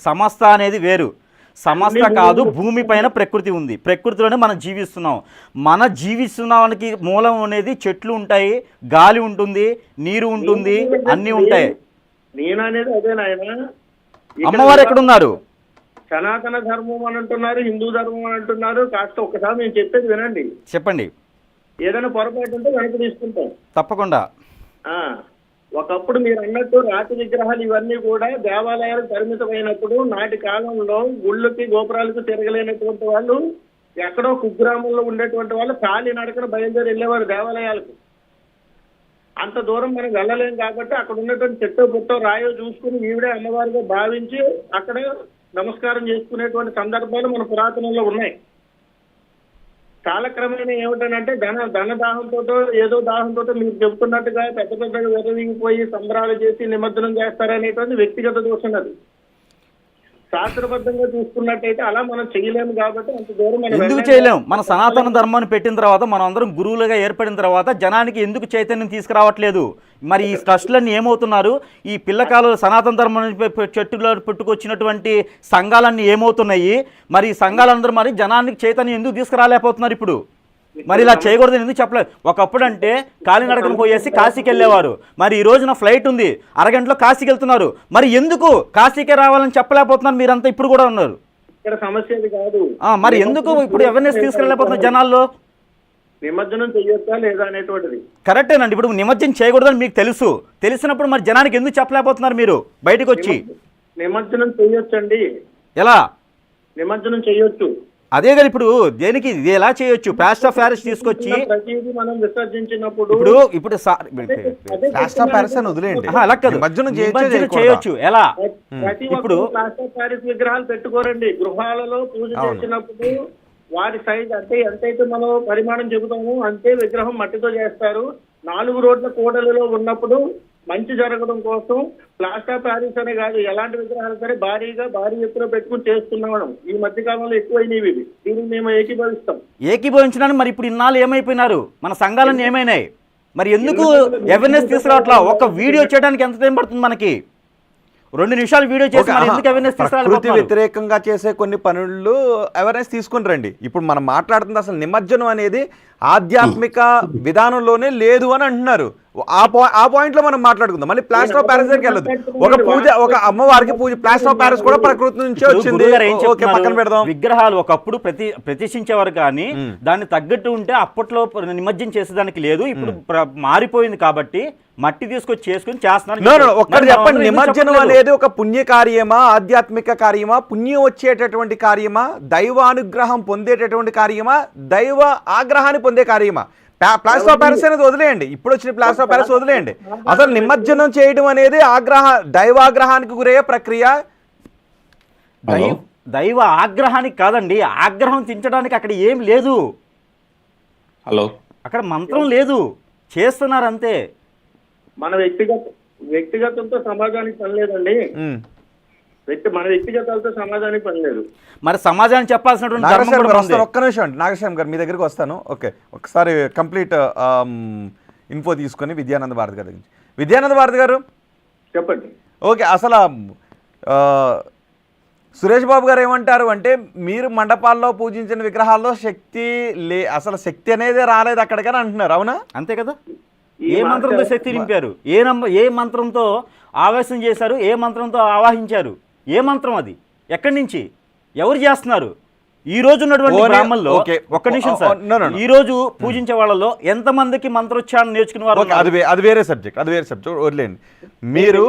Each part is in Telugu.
సమస్త అనేది వేరు. సమస్త కాదు, భూమి పైన ప్రకృతి ఉంది, ప్రకృతిలోనే మనం జీవిస్తున్నాం. మన జీవిస్తున్నానికి మూలం అనేది చెట్లు ఉంటాయి, గాలి ఉంటుంది, నీరు ఉంటుంది, అన్నీ ఉంటాయి. నేననేది అదే నాయన. అమ్మవారు ఎక్కడున్నారు? సనాతన ధర్మం అని అంటున్నారు, హిందూ ధర్మం అని అంటున్నారు. కాస్త ఒకసారి నేను చెప్పేది వినండి. చెప్పండి. ఏదైనా పొరపాటు ఉంటే వెనక్కి తీసుకుంటాం తప్పకుండా. ఒకప్పుడు మీరు అన్నట్టు రాతి విగ్రహాలు ఇవన్నీ కూడా దేవాలయాలకు పరిమితమైనప్పుడు నాటి కాలంలో గుళ్ళకి గోపురాలకు తిరగలేనటువంటి వాళ్ళు ఎక్కడో కుగ్రామంలో ఉండేటువంటి వాళ్ళు ఖాళీ నడకన బయలుదేరి వెళ్ళేవారు దేవాలయాలకు. అంత దూరం మనం వెళ్ళలేం కాబట్టి అక్కడ ఉన్నటువంటి చెట్టో పుట్టో రాయో చూసుకుని ఈవిడే అమ్మవారిగా భావించి అక్కడ నమస్కారం చేసుకునేటువంటి సందర్భాలు మన పురాతనంలో ఉన్నాయి. కాలక్రమేణా ఏమిటనంటే ధన దాహంతో ఏదో దాహంతో మీరు చెబుతున్నట్టుగా పెద్ద పెద్దగా వెరవిగిపోయి సంబరాలు చేసి నిమజ్జనం చేస్తారనేటువంటి వ్యక్తిగత దోషం. అది శాస్త్రబద్ధంగా చూసుకున్నట్టయితే అలా మనం చేయలేము కాబట్టి అంత దూరం ఎందుకు చేయలేము? మన సనాతన ధర్మాన్ని పెట్టిన తర్వాత మనం అందరం గురువులుగా ఏర్పడిన తర్వాత జనానికి ఎందుకు చైతన్యం తీసుకురావట్లేదు? మరి ఈ ట్రస్టులన్నీ ఏమవుతున్నారు? ఈ పిల్లకాలు సనాతన ధర్మం చెట్టులో పుట్టుకొచ్చినటువంటి సంఘాలన్నీ ఏమవుతున్నాయి? మరి ఈ సంఘాలందరూ మరి జనానికి చైతన్యం ఎందుకు తీసుకురాలేకపోతున్నారు ఇప్పుడు? మరి ఇలా చేయకూడదని ఎందుకు చెప్పలేదు? ఒకప్పుడు అంటే కాలినడకను పోయేసి కాశీకి వెళ్ళేవారు, మరి ఈ రోజున ఫ్లైట్ ఉంది, అరగంటలో కాశీకి వెళ్తున్నారు. మరి ఎందుకు కాశీకే రావాలని చెప్పలేకపోతున్నారు మీరంతా ఇప్పుడు కూడా ఉన్నారు? ఇక్కడ సమస్య కాదు. మరి ఎందుకు ఇప్పుడు అవేర్నెస్ తీసుకెళ్ళలేకపోతున్నారు జనాల్లో? నిమజ్జనం చేయొచ్చా లేదా అనేటువంటిది కరెక్టేనండి. ఇప్పుడు నిమజ్జనం చేయకూడదని మీకు తెలుసు, తెలిసినప్పుడు మరి జనానికి ఎందుకు చెప్పలేకపోతున్నారు మీరు బయటకు వచ్చి? నిమజ్జనం చేయొచ్చండి. ఎలా నిమజ్జనం చేయొచ్చు? అదే కదా ఇప్పుడు దేనికి ఇది ఎలా చేయొచ్చు? ప్లాస్టర్ ఆఫ్ ప్యారిస్ తీసుకొచ్చి మనం విసర్జించినప్పుడు ఇప్పుడు ప్లాస్టర్ ఆఫ్ ప్యారిస్ అని వదిలేయండి, అలా కాదు, చేయొచ్చు. ఎలా ఇప్పుడు ప్లాస్టర్ ఆఫ్ ప్యారిస్ విగ్రహాలు పెట్టుకోరండి. గృహాలలో పూజ చేసినప్పుడు వారి సైజ్ అంటే ఎంతైతే మనం పరిమాణం చెబుతామో అంతే విగ్రహం మట్టితో చేస్తారు. 4 రోడ్ల కూడలిలో ఉన్నప్పుడు మంచి జరగడం కోసం ప్లాస్టర్ ఆఫ్ ప్యారిస్ అనే కాదు, ఎలాంటి విగ్రహాలు సరే భారీ ఎత్తున పెట్టుకుని చేస్తున్నాం. ఈ మధ్య కాలంలో ఎక్కువైనవి. దీనికి మేము ఏకీభవించడానికి మరి ఇప్పుడు ఇన్నాళ్ళు ఏమైపోయినారు? మన సంఘాలన్నీ ఏమైనాయి? మరి ఎందుకు అవేర్నెస్ తీసుకురావట్లా? ఒక వీడియో చేయడానికి ఎంత టైం పడుతుంది మనకి? 2 నిమిషాలు వీడియో చేసి ఎందుకు అవేర్నెస్ ప్రకృతి వ్యతిరేకంగా చేసే కొన్ని పనులు అవేర్నెస్ తీసుకుని రండి. ఇప్పుడు మనం మాట్లాడుతుంది అసలు నిమజ్జనం అనేది ఆధ్యాత్మిక విధానంలోనే లేదు అని అంటున్నారు. ఆ పాయింట్ లో మనం మాట్లాడుకుందాం. మళ్ళీ ప్లాస్టర్ ఆఫ్ ప్యారిస్ దగ్గరికి వెళ్ళదు. ఒక అమ్మవారికి పూజ ప్లాస్టర్ ఆఫ్ ప్యారిస్ కూడా ప్రకృతి నుంచే వచ్చింది. పక్కన పెడదాం. విగ్రహాలు ఒకప్పుడు ప్రతిష్ఠించేవారు కానీ దాన్ని తగ్గట్టు ఉంటే అప్పట్లో నిమజ్జనం చేసేదానికి లేదు. ఇప్పుడు మారిపోయింది కాబట్టి మట్టి తీసుకొచ్చి చేసుకుని చేస్తున్నారు. ఒక్కటి చెప్పండి, నిమజ్జనం అనేది ఒక పుణ్య కార్యమా, ఆధ్యాత్మిక కార్యమా, పుణ్యం వచ్చేటటువంటి కార్యమా, దైవానుగ్రహం పొందేటటువంటి కార్యమా, దైవ ఆగ్రహాన్ని పొందే కార్యమా? ప్లాస్టర్ ఆఫ్ ప్యారిస్ అనేది వదిలేయండి, ఇప్పుడు వచ్చిన ప్లాస్టర్ ఆఫ్ ప్యారిస్ వదిలేయండి. అసలు నిమజ్జనం చేయడం అనేది దైవాగ్రహానికి గురయ్యే ప్రక్రియ. దైవ ఆగ్రహానికి కాదండి, ఆగ్రహం తించడానికి అక్కడ ఏం లేదు. అక్కడ మంత్రం లేదు, చేస్తున్నారు అంతే. మన వ్యక్తిగతంతో సమాజానికి పని లేదండి. మన వ్యక్తిగతాలతో సమాజానికి పని లేదు. మరి సమాజానికి చెప్పాల్సినటువంటి ఒక్క నిమిషం అండి నాగేశ్వరం గారు, మీ దగ్గరికి వస్తాను. ఓకే, ఒకసారి కంప్లీట్ ఇన్ఫో తీసుకొని విద్యానంద భారతి గారి గురించి. విద్యానంద భారతి గారు చెప్పండి. ఓకే, అసలు సురేష్ బాబు గారు ఏమంటారు అంటే, మీరు మండపాల్లో పూజించిన విగ్రహాల్లో అసలు శక్తి అనేది రాలేదు అక్కడికని అంటున్నారు. అవునా? అంతే కదా. ఏ మంత్రంతో శక్తి నింపారు? ఏ మంత్రంతో ఆవేశం చేశారు? ఏ మంత్రంతో ఆవాహించారు? ఏ మంత్రం అది? ఎక్కడి నుంచి? ఎవరు చేస్తున్నారు? ఈ రోజు ఉన్నటువంటి బ్రాహ్మణుల్లో ఒక్క నిమిషం సార్, ఈ రోజు పూజించే వాళ్ళలో ఎంతమందికి మంత్రోచ్చారణ నేర్చుకునే వారు? అది వేరే సబ్జెక్ట్ వదిలేండి. మీరు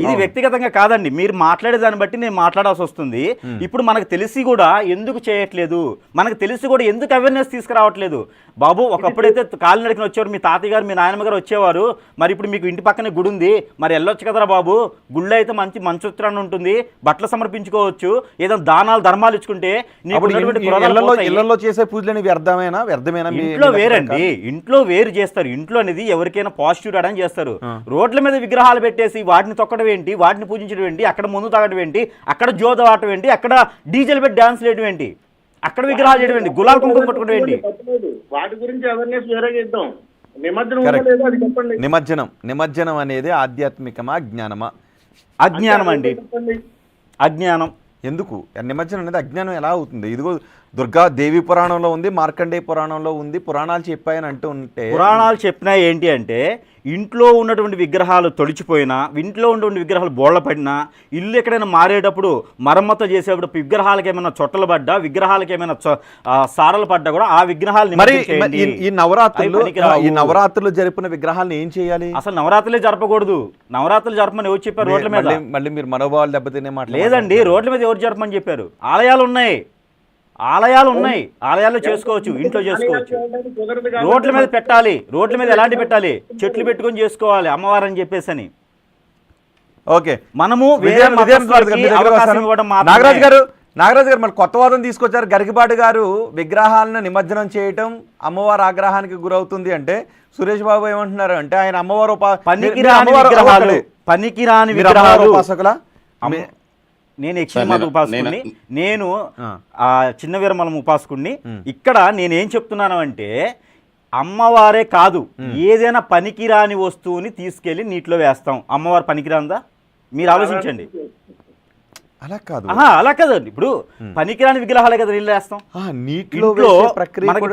ఇది వ్యక్తిగతంగా కాదండి, మీరు మాట్లాడే దాన్ని బట్టి నేను మాట్లాడాల్సి వస్తుంది. ఇప్పుడు మనకు తెలిసి కూడా ఎందుకు చేయట్లేదు? మనకు తెలిసి కూడా ఎందుకు అవేర్నెస్ తీసుకురావట్లేదు? బాబు, ఒకప్పుడైతే కాలినడకన వచ్చేవారు, మీ తాతయ్య గారు మీ నాయనమ్మ గారు వచ్చేవారు. మరి ఇప్పుడు మీకు ఇంటి పక్కనే గుడి ఉంది, మరి వెళ్ళొచ్చు కదరా బాబు. గుళ్ళో అయితే మంచోత్తరాన్ని ఉంటుంది, బట్టలు సమర్పించుకోవచ్చు, ఏదైనా దానాలు ధర్మాలు ఇచ్చుకుంటే. ఇళ్లలో చేసే పూజలు వ్యర్థమేనా? ఇంట్లో వేరండి, ఇంట్లో వేరు చేస్తారు. ఇంట్లో అనేది ఎవరికైనా పాజిటివ్ రావడానికి చేస్తారు. రోడ్ల మీద విగ్రహాలు పెట్టేసి వాటిని తొక్కడం ఏంటి, వాటిని పూజించడం ఏంటి, అక్కడ ముందు తాగడం ఏంటి, అక్కడ జోద ఆడటం ఏంటి, అక్కడ డీజేలు పెట్టి డాన్స్ చేయడం ఏంటి, అక్కడ విగ్రహాలు చేయడం ఏంటి, గులాబ్ కుంకుమ పట్టుకోవడం ఏంటి? వాటి గురించి అవేర్నెస్ వేరేగా ఇద్దాం. నిమజ్జనం అనేది ఆధ్యాత్మికమా జ్ఞానమా? అజ్ఞానం అండి, చెప్పండి. అజ్ఞానం. ఎందుకు నిమజ్జనం అనేది అజ్ఞానం ఎలా అవుతుంది? ఇదిగో దుర్గా దేవి పురాణంలో ఉంది, మార్కండేయ పురాణంలో ఉంది, పురాణాలు చెప్పాయని అంటూ ఉంటే పురాణాలు చెప్పినా ఏంటి అంటే ఇంట్లో ఉన్నటువంటి విగ్రహాలు తొలిచిపోయినా, ఇంట్లో ఉన్నటువంటి విగ్రహాలు బోళ్ళ పడినా, ఇల్లు ఎక్కడైనా మారేటప్పుడు మరమ్మతు చేసేటప్పుడు విగ్రహాలకి ఏమైనా చొట్టలు పడ్డా, విగ్రహాలకి ఏమైనా సారలు పడ్డా కూడా ఆ విగ్రహాలు మరి ఈ నవరాత్రులు జరిపిన విగ్రహాలను ఏం చేయాలి? అసలు నవరాత్రులే జరపకూడదు. నవరాత్రులు జరపమని ఎవరు చెప్పారు? రోడ్ల మీద. మళ్ళీ మీరు మనోభావాలు దెబ్బతినే మాట లేదండి, రోడ్ల మీద ఎవరు జరపమని చెప్పారు? ఆలయాలు ఉన్నాయి, ఆలయాల్లో చేసుకోవచ్చు, ఇంట్లో చేసుకోవచ్చు. కుదరదు కాబట్టి రోడ్ల మీద పెట్టాలి. రోడ్ల మీద ఎలాంటి పెట్టాలి? చెట్లు పెట్టుకొని చేసుకోవాలి అమ్మవారు అని చెప్పేసి అని. ఓకే, మనము నాగరాజు గారు మన కొత్త వాదం తీసుకొచ్చారు. గరికపాటి గారు విగ్రహాలను నిమజ్జనం చేయటం అమ్మవారి ఆగ్రహానికి గురవుతుంది అంటే, సురేష్ బాబు ఏమంటున్నారు అంటే ఆయన అమ్మవారు పనికిరాని విగ్రహాలు ఉపాసకులా? నేను యక్షిమాత ఉపాసకుడిని, నేను ఆ చిన్న వీరమలం ఉపాసకుడిని. ఇక్కడ నేనేం చెప్తున్నాను అంటే అమ్మవారే కాదు, ఏదైనా పనికిరాని వస్తువుని తీసుకెళ్లి నీటిలో వేస్తాం. అమ్మవారు పనికిరాందా? మీరు ఆలోచించండి. అలా కాదు, అలా కాదండి. ఇప్పుడు పనికిరాని విగ్రహాలే కదా నీళ్ళు వేస్తాం. నీటిలో మనకి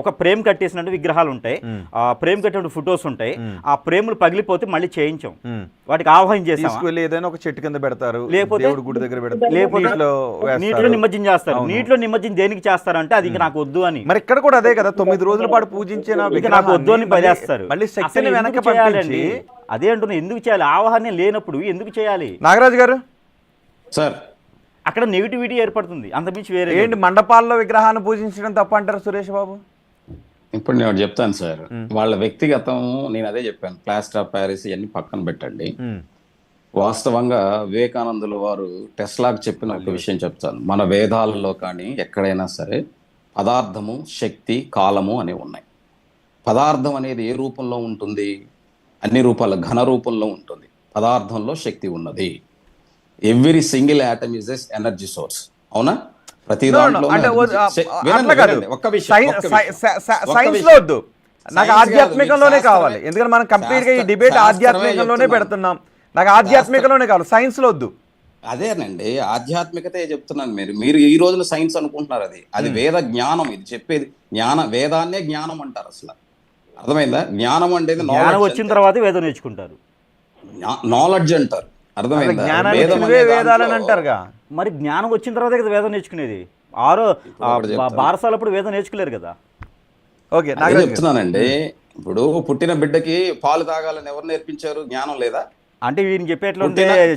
ఒక ప్రేమ్ కట్టేసినట్టు విగ్రహాలు ఉంటాయి, ఆ ప్రేమ్ కట్టిన ఫొటోస్ ఉంటాయి. ఆ ప్రేములు పగిలిపోతే మళ్ళీ చేయించాం, వాటికి ఆహ్వానం చేసాం. ఏదైనా ఒక చెట్టు కింద పెడతారు, లేకపోతే గుడి దగ్గర పెడతారు, లేకపోతే నీటిలో నిమజ్జనం చేస్తారు. నీటిలో నిమజ్జనం దేనికి చేస్తారంటే అది నాకు వద్దు అని. మరి ఇక్కడ కూడా అదే కదా, 9 రోజుల పాటు పూజించిన నాకు వద్దు అని పడేస్తారు. మళ్ళీ శక్తిని వెనక్కి పంపించి అదే అంటున్నా, ఎందుకు చేయాలి? ఆవాహన లేనప్పుడు ఎందుకు చేయాలి? నాగరాజు గారు సార్, అక్కడ నెగిటివిటీ ఏర్పడుతుంది, అంతమించి వేరే ఏంటి? మండపాల్లో విగ్రహాన్ని పూజించడం తప్ప అంటారు సురేష్ బాబు? ఇప్పుడు నేను చెప్తాను సార్. వాళ్ళ వ్యక్తిగతం, నేను అదే చెప్పాను, ప్లాస్టర్ ఆఫ్ ప్యారిస్ ఇవన్నీ పక్కన పెట్టండి. వాస్తవంగా వివేకానందుల వారు టెస్లాకి చెప్పిన ఒక విషయం చెప్తాను. మన వేదాలలో కానీ ఎక్కడైనా సరే పదార్థము, శక్తి, కాలము అనేవి ఉన్నాయి. పదార్థం అనేది ఏ రూపంలో ఉంటుంది? అన్ని రూపాల ఘన రూపంలో ఉంటుంది. పదార్థంలో శక్తి ఉన్నది. Every single atom is as energy source. అవునా? ప్రతి దాంట్లో సైన్స్ లో వద్దు, నాకు ఆధ్యాత్మికంలోనే కావాలి. ఎందుకంటే మనం కంప్లీట్ గా ఈ డిబేట్ ఆధ్యాత్మికంలోనే పెడుతున్నాం. నాకు ఆధ్యాత్మికంలోనే కావాలి, సైన్స్ లో వద్దు. అదేనండి, ఆధ్యాత్మికతే చెప్తున్నాను. మీరు ఈ రోజున సైన్స్ అనుకుంటున్నారు. అది వేద జ్ఞానం. ఇది చెప్పేది వేదాన్నే జ్ఞానం అంటారు. అసలు అర్థమైందా? జ్ఞానం అంటే వచ్చిన తర్వాత వేదం నేర్చుకుంటారు, నాలెడ్జ్ అంటారు. అర్థమైందా? వేదాలని అంటారుగా. మరి జ్ఞానం వచ్చిన తర్వాత కదా వేదం నేర్చుకునేది. బారసాలప్పుడు వేదం నేర్చుకోలేరు కదా. ఓకే, నాకు చెప్తున్నానండి. ఇప్పుడు పుట్టిన బిడ్డకి పాలు తాగాలని ఎవరు నేర్పించారు? జ్ఞానం లేదా? అంటే వీరిని చెప్పేట్లు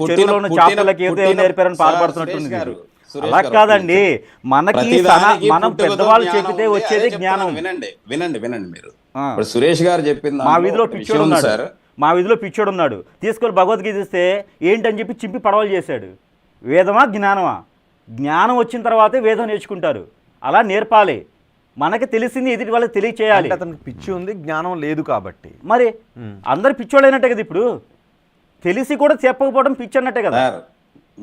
చెరువులో ఉన్న చేపలకి ఏదో నేర్పారని పాల్పడుతున్నట్టుంది. అలా కాదండి, మనకి మనం పెద్దవాళ్ళు చెప్పితే వచ్చేది జ్ఞానం. వినండి మీరు. ఇప్పుడు సురేష్ గారు చెప్పింది, మా వీధిలో పిచ్చోడు ఉన్నాడు, మా వీధిలో పిచ్చోడు ఉన్నాడు, తీసుకొని భగవద్గీత ఇస్తే ఏంటని చెప్పి చింపి పడవలు చేశాడు. వేదమా జ్ఞానమా? జ్ఞానం వచ్చిన తర్వాతే వేదం నేర్చుకుంటారు. అలా నేర్పాలి. మనకి తెలిసింది ఎదుటి వాళ్ళకి తెలియచేయాలి. అతనికి పిచ్చి ఉంది, జ్ఞానం లేదు కాబట్టి. మరి అందరు పిచ్చోళ్ళైనట్టే కదా. ఇప్పుడు తెలిసి కూడా చెప్పకపోవడం పిచ్చి అన్నట్టే కదా.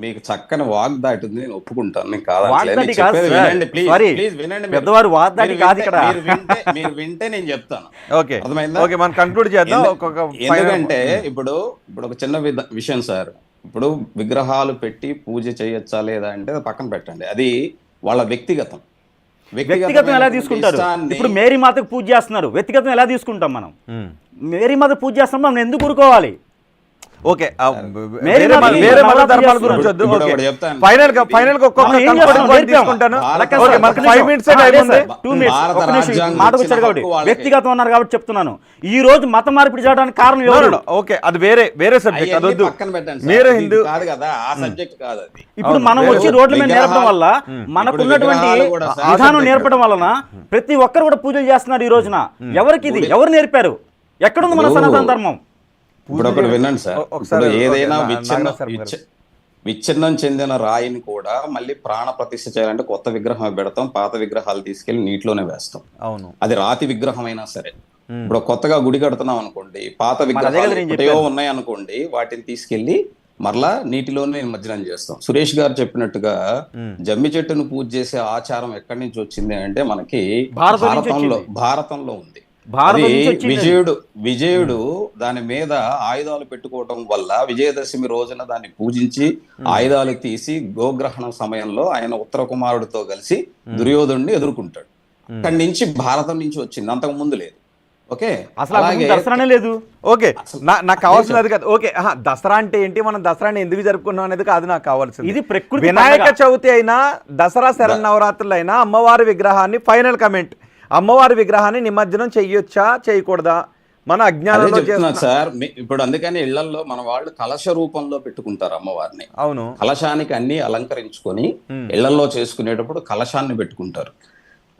మీకు చక్కని వాగ్దాటి ఉంది, నేను ఒప్పుకుంటాను. పెద్దవారు వాగ్దాటి కాదు ఇక్కడ. మీరు వింటే నేను చెప్తాను. ఓకే, ఓకే, మనం కంక్లూడ్ చేద్దాం. ఎందుకంటే ఇప్పుడు ఒక చిన్న విషయం సార్. ఇప్పుడు విగ్రహాలు పెట్టి పూజ చేయొచ్చా లేదా అంటే పక్కన పెట్టండి, అది వాళ్ళ వ్యక్తిగతం ఎలా తీసుకుంటారు? ఇప్పుడు మేరీ మాతకు పూజ చేస్తున్నారు, వ్యక్తిగతం ఎలా తీసుకుంటాం మనం? మేరీ మాత పూజ చేస్తున్నాం, మనం ఎందుకు ఊరుకోవాలి? ఓకే, వేరే మత ధర్మాల గురించి వద్దు. ఫైనల్ గా ఒక్కొక్క తీసుకుంటాను. వ్యక్తిగతం అన్నారు కాబట్టి చెప్తున్నాను. ఈ రోజు మత మార్పిడి చేయడానికి కారణం ఎవరు? ఓకే, అది వేరే సబ్జెక్ట్, అది వద్దు. మీరు హిందూ కాదు కదా, ఆ సబ్జెక్ట్ కాదు అది. ఇప్పుడు మనం వచ్చి రోడ్ల మీద నేర్పడం వల్ల, మనకున్నటువంటి విధానం నేర్పడం వలన ప్రతి ఒక్కరు కూడా పూజలు చేస్తున్నారు ఈ రోజున. ఎవరికి ఇది ఎవరు నేర్పారు? ఎక్కడుంది మన సనాతన ధర్మం? ఇప్పుడు ఒకటి వినండి సార్. ఇప్పుడు ఏదైనా విచ్ఛిన్నం చెందిన రాయిని కూడా మళ్ళీ ప్రాణ ప్రతిష్ఠ చేయాలంటే కొత్త విగ్రహం పెడతాం, పాత విగ్రహాలు తీసుకెళ్లి నీటిలోనే వేస్తాం. అవును, అది రాతి విగ్రహం అయినా సరే. ఇప్పుడు కొత్తగా గుడి కడుతున్నాం అనుకోండి, పాత విగ్రహాలు ఉన్నాయి అనుకోండి, వాటిని తీసుకెళ్లి మరలా నీటిలోనే నిమజ్జనం చేస్తాం. సురేష్ గారు చెప్పినట్టుగా జమ్మి చెట్టును పూజ చేసే ఆచారం ఎక్కడి నుంచి వచ్చింది అంటే మనకి భారతంలో ఉంది. భారతం అది నుంచి వచ్చింది. విజయుడు దాని మీద ఆయుధాలు పెట్టుకోవటం వల్ల విజయదశమి రోజున దాన్ని పూజించి ఆయుధాలు తీసి గోగ్రహణం సమయంలో ఆయన ఉత్తర కుమారుడితో కలిసి దుర్యోధనుడిని ఎదుర్కొంటాడు. అక్కడి నుంచి భారతం నుంచి వచ్చింది, అంతకు ముందు లేదు. ఓకే, అసలు అలాగే దర్శనమే లేదు. ఓకే, నాకు కావాల్సింది అది కాదు. ఓకే, దసరా అంటే ఏంటి, మనం దసరాని ఎందుకు జరుపుకున్నాం అనేది కాదు నాకు కావాల్సింది. ఇది ప్రకృతి వినాయక చవితి అయినా, దసరా శరన్నవరాత్రులు అయినా, అమ్మవారి విగ్రహాన్ని ఫైనల్ కమెంట్, అమ్మవారి విగ్రహాన్ని నిమజ్జనం చెయ్యొచ్చా చేయకూడదా? మన అజ్ఞానంలో చెప్తున్నా సార్. ఇప్పుడు అందుకని ఇళ్లలో మన వాళ్ళు కలశ రూపంలో పెట్టుకుంటారు అమ్మవారిని. అవును, కలశానికి అన్ని అలంకరించుకొని ఇళ్లలో చేసుకునేటప్పుడు కలశాన్ని పెట్టుకుంటారు.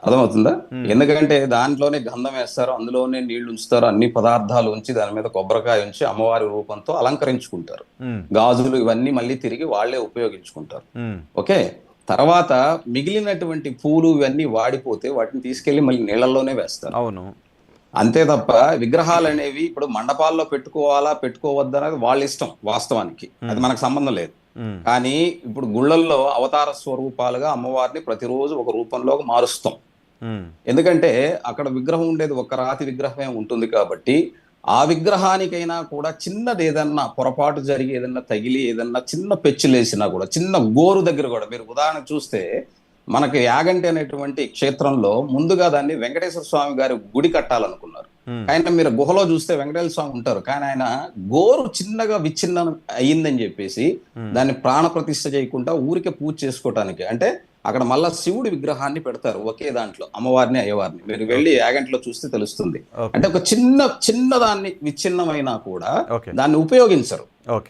అర్థమవుతుందా? ఎందుకంటే దాంట్లోనే గంధం వేస్తారు, అందులోనే నీళ్లు ఉంచుతారు, అన్ని పదార్థాలు ఉంచి దాని మీద కొబ్బరికాయ ఉంచి అమ్మవారి రూపంతో అలంకరించుకుంటారు. గాజులు ఇవన్నీ మళ్ళీ తిరిగి వాళ్లే ఉపయోగించుకుంటారు. ఓకే, తర్వాత మిగిలినటువంటి పూలు ఇవన్నీ వాడిపోతే వాటిని తీసుకెళ్లి మళ్ళీ నీళ్లలోనే వేస్తారు. అవును, అంతే తప్ప విగ్రహాలు అనేవి ఇప్పుడు మండపాల్లో పెట్టుకోవాలా పెట్టుకోవద్దా అనేది వాళ్ళ ఇష్టం. వాస్తవానికి అది మనకు సంబంధం లేదు. కానీ ఇప్పుడు గుళ్ళల్లో అవతార స్వరూపాలుగా అమ్మవారిని ప్రతిరోజు ఒక రూపంలోకి మారుస్తాం. ఎందుకంటే అక్కడ విగ్రహం ఉండేది ఒక రాతి విగ్రహమే ఉంటుంది కాబట్టి ఆ విగ్రహానికైనా కూడా చిన్నది ఏదన్నా పొరపాటు జరిగి ఏదన్నా తగిలి ఏదన్నా చిన్న పెచ్చులేసినా కూడా, చిన్న గోరు దగ్గర కూడా, మీరు ఉదాహరణ చూస్తే మనకి యాగంటి అనేటువంటి క్షేత్రంలో ముందుగా దాన్ని వెంకటేశ్వర స్వామి గారి గుడి కట్టాలనుకున్నారు. ఆయన మీరు గుహలో చూస్తే వెంకటేశ్వర స్వామి ఉంటారు, కానీ ఆయన గోరు చిన్నగా విచ్ఛిన్నం అయ్యిందని చెప్పేసి దాన్ని ప్రాణ ప్రతిష్ఠ చేయకుండా ఊరికే పూజ చేసుకోవటానికి, అంటే అక్కడ మళ్ళా శివుడి విగ్రహాన్ని పెడతారు ఒకే దాంట్లో, అమ్మవారిని అయ్యవారిని. మీరు వెళ్ళి యాగంటిలో చూస్తే తెలుస్తుంది. అంటే ఒక చిన్న దాన్ని విచ్ఛిన్నమైనా కూడా దాన్ని ఉపయోగించరు.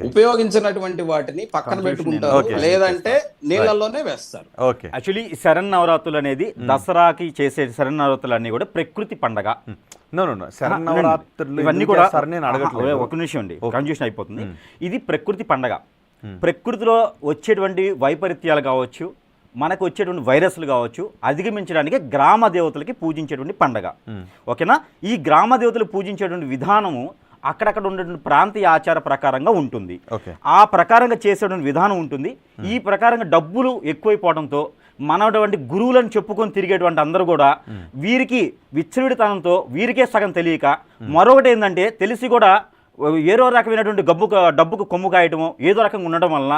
ఉపయోగించినటువంటి వాటిని పక్కన పెట్టుకుంటారు, లేదంటే నీళ్ళల్లోనే వేస్తారు. యాక్చువల్లీ శరన్నవరాత్రులు అనేది దసరాకి చేసే శరన్నవరాత్రులు అన్ని కూడా ప్రకృతి పండగ. ఇవన్నీ కూడా ఒక నిమిషం అండి, కన్ఫ్యూషన్ అయిపోతుంది. ఇది ప్రకృతి పండగ. ప్రకృతిలో వచ్చేటువంటి వైపరీత్యాలు కావచ్చు, మనకు వచ్చేటువంటి వైరస్లు కావచ్చు, అధిగమించడానికి గ్రామ దేవతలకి పూజించేటువంటి పండగ. ఓకేనా? ఈ గ్రామ దేవతలు పూజించేటువంటి విధానము అక్కడక్కడ ఉండేటువంటి ప్రాంతీయ ఆచార ప్రకారంగా ఉంటుంది. ఆ ప్రకారంగా చేసేటువంటి విధానం ఉంటుంది. ఈ ప్రకారంగా డబ్బులు ఎక్కువైపోవడంతో మనటువంటి గురువులను చెప్పుకొని తిరిగేటువంటి అందరూ కూడా వీరికి విచ్చలవిడితనంతో వీరికే సగం తెలియక, మరొకటి ఏంటంటే తెలిసి కూడా ఏదో రకమైనటువంటి డబ్బుకు కొమ్ము కాయటము, ఏదో రకంగా ఉండడం వలన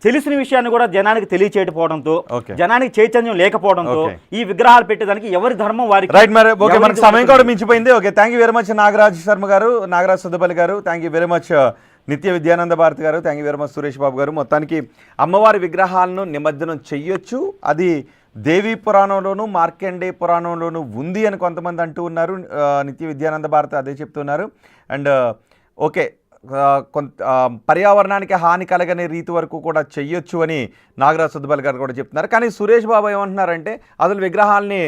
తెలిసిన విషయాన్ని కూడా జనానికి తెలియచేయకపోవడంతో, జనానికి చైతన్యం లేకపోవడంతో ఈ విగ్రహాలు పెట్టేదానికి ఎవరి ధర్మం వారికి. రైట్, మరి ఓకే, మనకి సమయం కూడా మించిపోయింది. Okay, thank you very much Nagaraj Sharma గారు, నాగరాజ్ సుద్దపల్లి గారు. థ్యాంక్ యూ వెరీ మచ్ నిత్య Vidyananda Bharati garu. Thank you very much Suresh Babu garu. మొత్తానికి అమ్మవారి విగ్రహాలను నిమజ్జనం చెయ్యొచ్చు, అది దేవీ పురాణంలోను మార్కండే పురాణంలోను ఉంది అని కొంతమంది అంటూ ఉన్నారు. నిత్య విద్యానంద భారతి అదే చెప్తున్నారు. అండ్ ఓకే, పర్యావరణానికి హాని కలగని రీతి వరకు కూడా చెయ్యొచ్చు అని నాగరాజ్ సుద్దపల్లి గారు కూడా చెప్తున్నారు. కానీ సురేష్ బాబు ఏమంటున్నారంటే అసలు విగ్రహాలని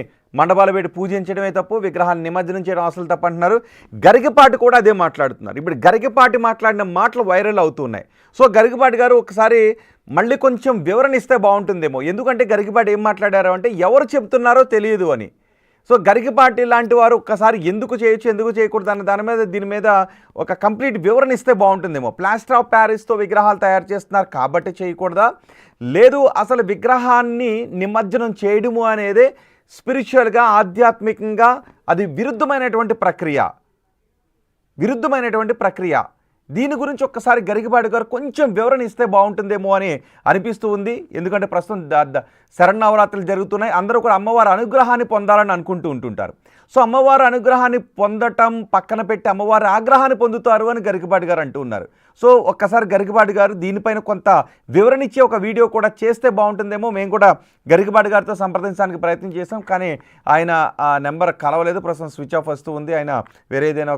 మండపాలు పెట్టి పూజించడమే తప్పు, విగ్రహాన్ని నిమజ్జనం చేయడం అసలు తప్పు అంటున్నారు. గరికపాటి కూడా అదే మాట్లాడుతున్నారు. ఇప్పుడు గరికపాటి మాట్లాడిన మాటలు వైరల్ అవుతున్నాయి. సో గరికపాటి గారు ఒకసారి మళ్ళీ కొంచెం వివరణ ఇస్తే బాగుంటుందేమో. ఎందుకంటే గరికపాటి ఏం మాట్లాడారు అంటే ఎవరు చెప్తున్నారో తెలియదు అని. సో గరికపాటి లాంటి వారు ఒక్కసారి ఎందుకు చేయొచ్చు ఎందుకు చేయకూడదు అన్న దీని మీద ఒక కంప్లీట్ వివరణ ఇస్తే బాగుంటుందేమో. ప్లాస్టర్ ఆఫ్ ప్యారిస్తో విగ్రహాలు తయారు చేస్తున్నారు కాబట్టి చేయకూడదా, లేదు అసలు విగ్రహాన్ని నిమజ్జనం చేయడము అనేది స్పిరిచువల్గా ఆధ్యాత్మికంగా అది విరుద్ధమైనటువంటి ప్రక్రియ. దీని గురించి ఒక్కసారి గరికపాటి గారు కొంచెం వివరణ ఇస్తే బాగుంటుందేమో అని అనిపిస్తూ ఉంది. ఎందుకంటే ప్రస్తుతం శరన్నవరాత్రులు జరుగుతున్నాయి, అందరూ కూడా అమ్మవారి అనుగ్రహాన్ని పొందాలని అనుకుంటూ ఉంటుంటారు. సో అమ్మవారి అనుగ్రహాన్ని పొందటం పక్కన పెట్టి అమ్మవారి ఆగ్రహాన్ని పొందుతారు అని గరికపాటి గారు అంటూ ఉన్నారు. సో ఒక్కసారి గరికపాటి గారు దీనిపైన కొంత వివరణ ఇచ్చే ఒక వీడియో కూడా చేస్తే బాగుంటుందేమో. మేము కూడా గరికపాటి గారితో సంప్రదించడానికి ప్రయత్నం చేసాం, కానీ ఆయన ఆ నెంబర్ కలవలేదు, ప్రస్తుతం స్విచ్ ఆఫ్ వస్తూ ఉంది. ఆయన వేరే ఏదైనా